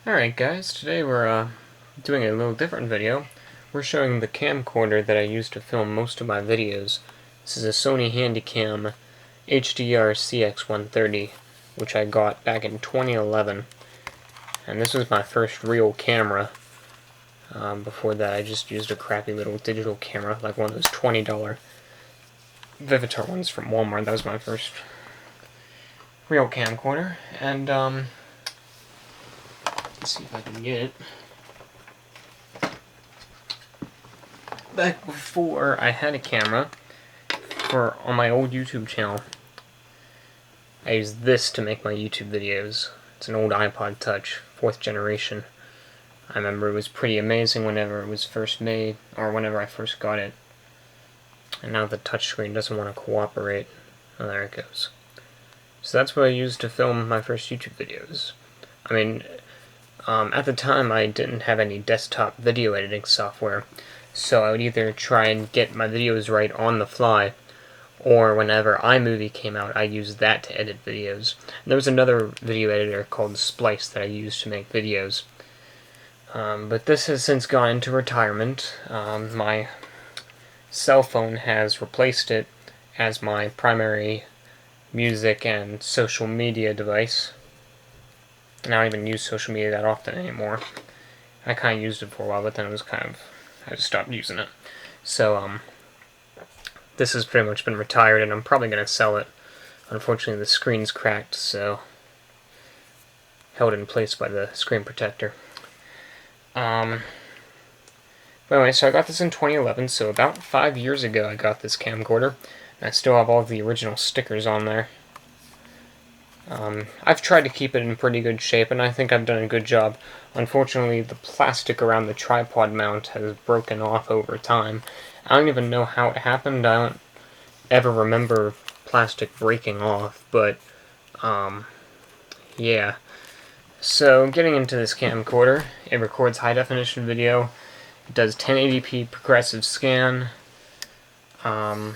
Alright guys, today we're doing a little different video. We're showing the camcorder that I use to film most of my videos. This is a Sony Handycam HDR-CX130, which I got back in 2011. And this was my first real camera. Before that I just used a crappy little digital camera, like one of those $20 Vivitar ones from Walmart. That was my first real camcorder. And let's see if I can get it. Back before I had a camera, on my old YouTube channel, I used this to make my YouTube videos. It's an old iPod Touch, 4th generation. I remember it was pretty amazing whenever it was first made, or whenever I first got it. And now the touchscreen doesn't want to cooperate. Oh, there it goes. So that's what I used to film my first YouTube videos. I mean, at the time I didn't have any desktop video editing software, so I would either try and get my videos right on the fly, or whenever iMovie came out, I used that to edit videos. And there was another video editor called Splice that I used to make videos. But this has since gone into retirement. My cell phone has replaced it as my primary music and social media device. And I don't even use social media that often anymore. I kind of used it for a while, but then it was I just stopped using it. So, this has pretty much been retired, and I'm probably going to sell it. Unfortunately, the screen's cracked, so held in place by the screen protector. But anyway, so I got this in 2011, so about 5 years ago I got this camcorder, and I still have all the original stickers on there. I've tried to keep it in pretty good shape, and I think I've done a good job. Unfortunately, the plastic around the tripod mount has broken off over time. I don't even know how it happened. I don't ever remember plastic breaking off, but, yeah. So, getting into this camcorder, it records high-definition video. It does 1080p progressive scan. I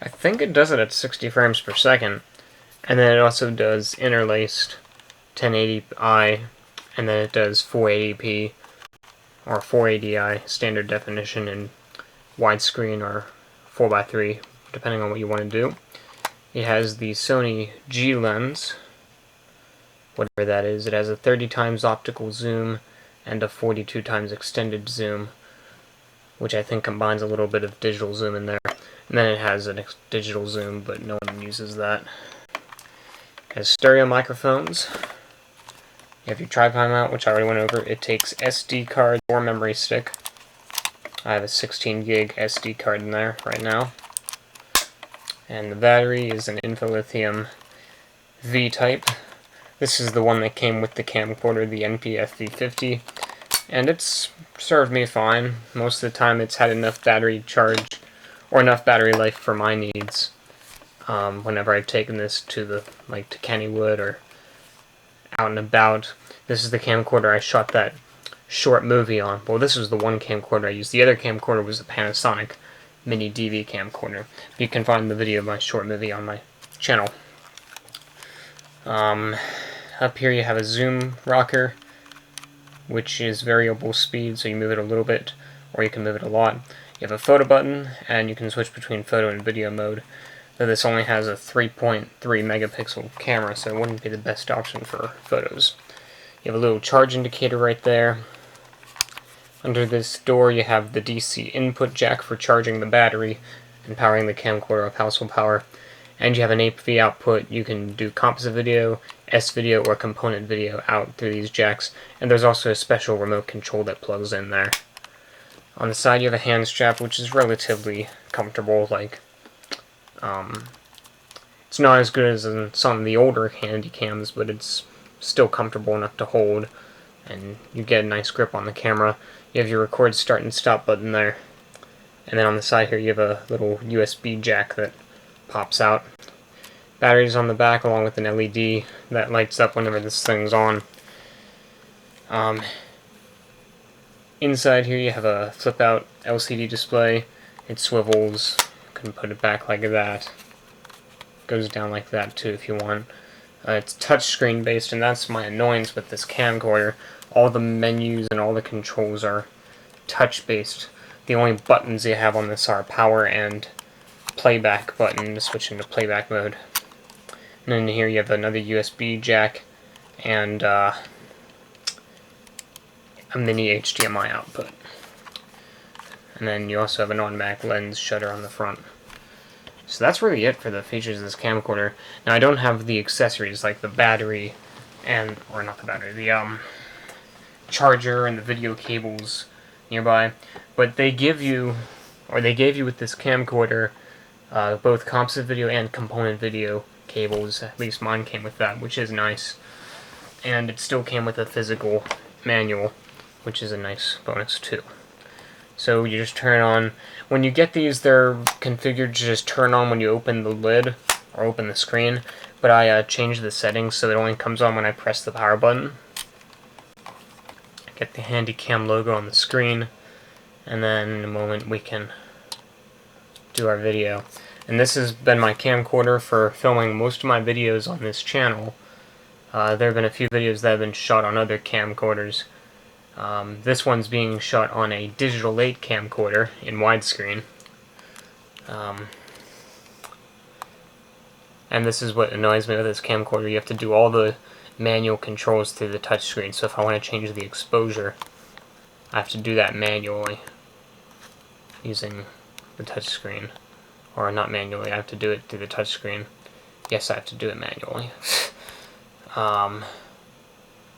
think it does it at 60 frames per second. And then it also does interlaced 1080i, and then it does 480p, or 480i standard definition, and widescreen, or 4x3, depending on what you want to do. It has the Sony G lens, whatever that is. It has a 30 times optical zoom and a 42 times extended zoom, which I think combines a little bit of digital zoom in there. And then it has a digital zoom, but no one uses that. It has stereo microphones. You have your tripod mount, which I already went over. It takes SD card or memory stick. I have a 16 gig SD card in there right now. And the battery is an Lithium V-type. This is the one that came with the camcorder, the NPF V50. And it's served me fine. Most of the time it's had enough battery charge, or enough battery life for my needs. Whenever I've taken this to to Kennywood or out and about. This is the camcorder I shot that short movie on. Well, this was the one camcorder I used. The other camcorder was a Panasonic Mini DV camcorder. You can find the video of my short movie on my channel. Up here you have a zoom rocker, which is variable speed, so you move it a little bit, or you can move it a lot. You have a photo button, and you can switch between photo and video mode. Though this only has a 3.3 megapixel camera, so it wouldn't be the best option for photos. You have a little charge indicator right there. Under this door you have the DC input jack for charging the battery and powering the camcorder with household power. And you have an AV output. You can do composite video, S-video, or component video out through these jacks. And there's also a special remote control that plugs in there. On the side you have a hand strap, which is relatively comfortable. It's not as good as in some of the older Handycams, but it's still comfortable enough to hold, and you get a nice grip on the camera. You have your record start and stop button there, and then on the side here you have a little USB jack that pops out. Batteries on the back, along with an LED that lights up whenever this thing's on. Inside here you have a flip-out LCD display. It swivels. You can put it back like that. Goes down like that too if you want. It's touchscreen based, and that's my annoyance with this camcorder. All the menus and all the controls are touch based. The only buttons you have on this are power and playback button to switch into playback mode. And then here you have another USB jack and a mini HDMI output. And then you also have an automatic lens shutter on the front. So that's really it for the features of this camcorder. Now I don't have the accessories like the battery or not the battery, the charger and the video cables nearby, but they gave you with this camcorder both composite video and component video cables. At least mine came with that, which is nice. And it still came with a physical manual, which is a nice bonus too. So you just turn on, when you get these, they're configured to just turn on when you open the lid or open the screen, but I changed the settings so it only comes on when I press the power button. Get the Handycam logo on the screen, and then in a moment we can do our video. And this has been my camcorder for filming most of my videos on this channel. There have been a few videos that have been shot on other camcorders. This one's being shot on a Digital8 camcorder in widescreen. And this is what annoys me with this camcorder. You have to do all the manual controls through the touchscreen. So if I want to change the exposure, I have to do that manually using the touchscreen. Or not manually, I have to do it through the touchscreen. Yes, I have to do it manually.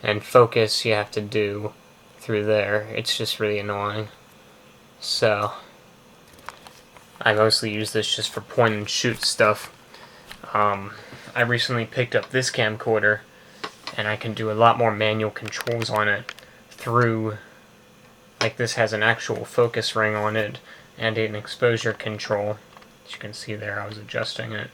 And focus you have to do through there. It's just really annoying. So I mostly use this just for point and shoot stuff. I recently picked up this camcorder, and I can do a lot more manual controls on it through, like this has an actual focus ring on it and an exposure control. As you can see there, I was adjusting it.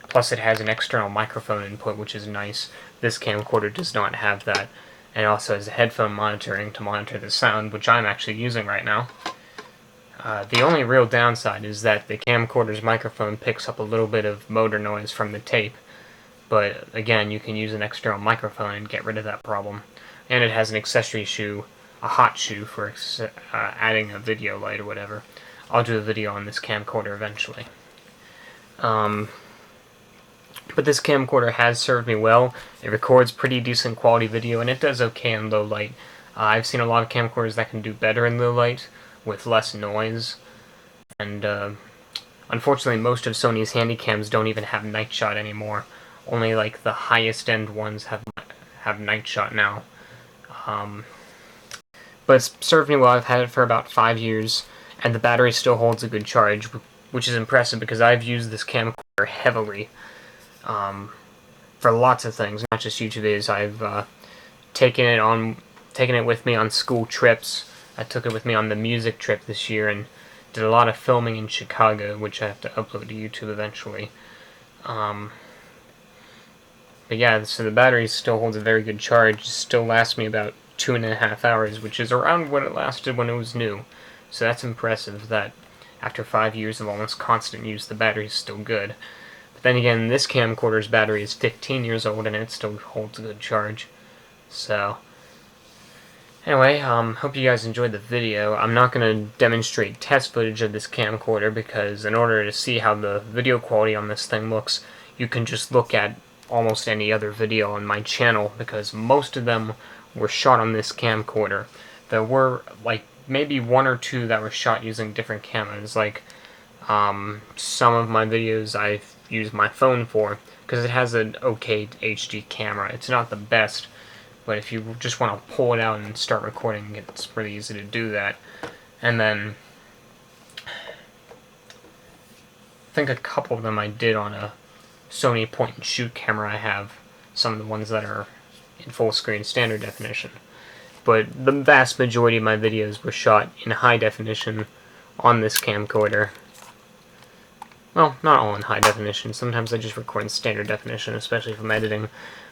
Plus it has an external microphone input, which is nice. This camcorder does not have that. And it also has headphone monitoring to monitor the sound, which I'm actually using right now. The only real downside is that the camcorder's microphone picks up a little bit of motor noise from the tape. But again, you can use an external microphone and get rid of that problem. And it has an accessory shoe, a hot shoe for adding a video light or whatever. I'll do a video on this camcorder eventually. But this camcorder has served me well. It records pretty decent quality video, and it does okay in low light. I've seen a lot of camcorders that can do better in low light with less noise. And unfortunately, most of Sony's Handycams don't even have night shot anymore. Only like the highest end ones have night shot now. But it's served me well. I've had it for about 5 years, and the battery still holds a good charge, which is impressive because I've used this camcorder heavily for lots of things, not just YouTube videos. I've taken it with me on school trips. I took it with me on the music trip this year and did a lot of filming in Chicago, which I have to upload to YouTube eventually. But yeah, so the battery still holds a very good charge. It still lasts me about 2.5 hours, which is around what it lasted when it was new. So that's impressive that after 5 years of almost constant use, the battery is still good. But then again, this camcorder's battery is 15 years old and it still holds a good charge. So anyway, hope you guys enjoyed the video. I'm not going to demonstrate test footage of this camcorder because in order to see how the video quality on this thing looks, you can just look at almost any other video on my channel because most of them were shot on this camcorder. There were like maybe 1 or 2 that were shot using different cameras. Like some of my videos I've used my phone for because it has an okay HD camera. It's not the best, but if you just want to pull it out and start recording, it's pretty easy to do that. And then I think a couple of them I did on a Sony point-and-shoot camera. I have some of the ones that are in full screen standard definition. But the vast majority of my videos were shot in high definition on this camcorder. Well, not all in high definition. Sometimes I just record in standard definition, especially if I'm editing.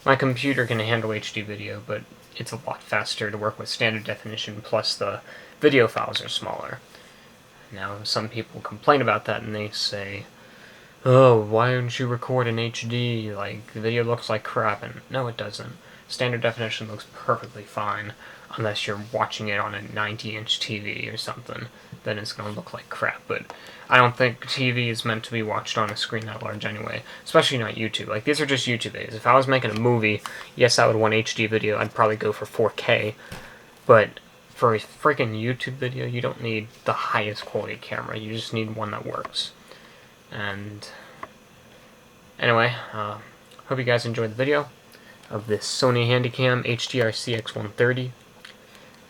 My computer can handle HD video, but it's a lot faster to work with standard definition, plus the video files are smaller. Now, some people complain about that and they say, oh, why don't you record in HD? Like, the video looks like crap. And no, it doesn't. Standard definition looks perfectly fine, unless you're watching it on a 90-inch TV or something. Then it's going to look like crap. But I don't think TV is meant to be watched on a screen that large anyway, especially not YouTube. Like, these are just YouTube videos. If I was making a movie, yes, I would want HD video. I'd probably go for 4K. But for a freaking YouTube video, you don't need the highest quality camera. You just need one that works. And anyway, hope you guys enjoyed the video of this Sony Handycam HDR-CX130.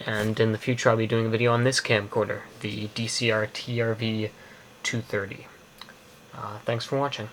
And in the future, I'll be doing a video on this camcorder, the DCR-TRV230. Thanks for watching.